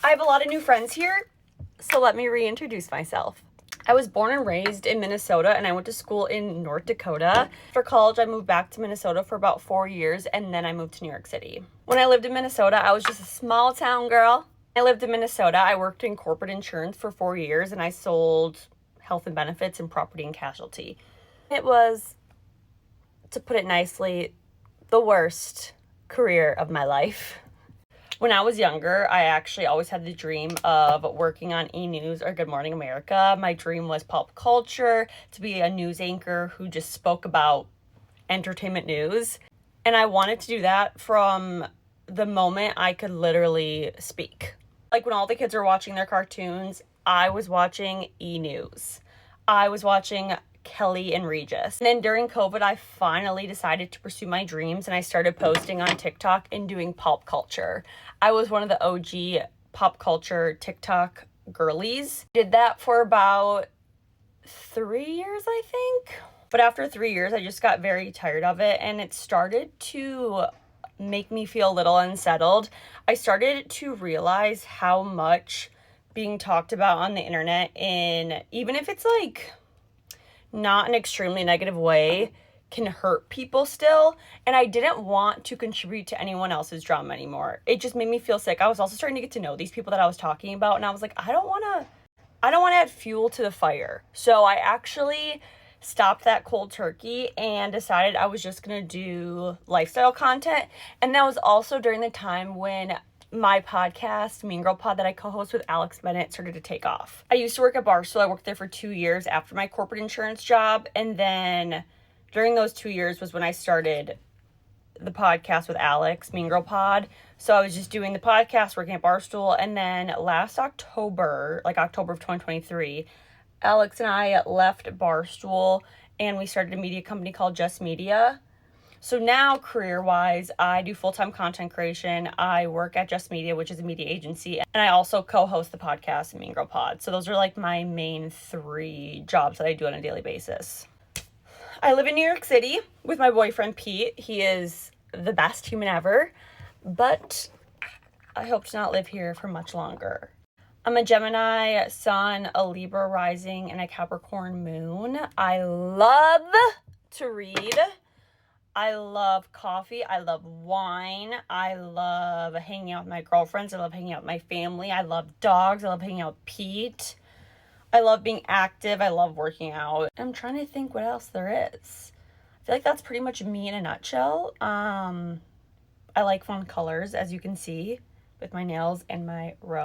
I have a lot of new friends here, so let me reintroduce myself. I was born and raised in Minnesota, and I went to school in North Dakota. For college, I moved back to Minnesota for about 4 years, and then I moved to New York City. When I lived in Minnesota, I was just a small town girl. I lived in Minnesota. I worked in corporate insurance for 4 years, and I sold health and benefits and property and casualty. It was, to put it nicely, the worst career of my life. When I was younger, I actually always had the dream of working on E! News or Good Morning America. My dream was pop culture, to be a news anchor who just spoke about entertainment news. And I wanted to do that from the moment I could literally speak. Like when all the kids were watching their cartoons, I was watching E! News. I was watching Kelly and Regis. And then during COVID, I finally decided to pursue my dreams, and I started posting on TikTok and doing pop culture. I was one of the OG pop culture TikTok girlies. Did that for about 3 years, I think. But after 3 years, I just got very tired of it, and it started to make me feel a little unsettled. I started to realize how much being talked about on the internet, and even if it's like not an extremely negative way, can hurt people still. And I didn't want to contribute to anyone else's drama anymore. It just made me feel sick. I was also starting to get to know these people that I was talking about, and I was like, I don't want to add fuel to the fire. So I actually stopped that cold turkey and decided I was just going to do lifestyle content. And that was also during the time when my podcast, Mean Girl Pod, that I co-host with Alex Bennett, started to take off. I used to work at Barstool. I worked there for 2 years after my corporate insurance job. And then during those 2 years was when I started the podcast with Alex, Mean Girl Pod. So I was just doing the podcast, working at Barstool. And then last October, like October of 2023, Alex and I left Barstool and we started a media company called Just Media. So now, career-wise, I do full-time content creation. I work at Just Media, which is a media agency, and I also co-host the podcast, Mean Girl Pod. So those are like my main 3 jobs that I do on a daily basis. I live in New York City with my boyfriend, Pete. He is the best human ever, but I hope to not live here for much longer. I'm a Gemini sun, a Libra rising, and a Capricorn moon. I love to read. I love coffee. I love wine. I love hanging out with my girlfriends. I love hanging out with my family. I love dogs. I love hanging out with Pete. I love being active. I love working out. I'm trying to think what else there is. I feel like that's pretty much me in a nutshell. I like fun colors, as you can see, with my nails and my rose.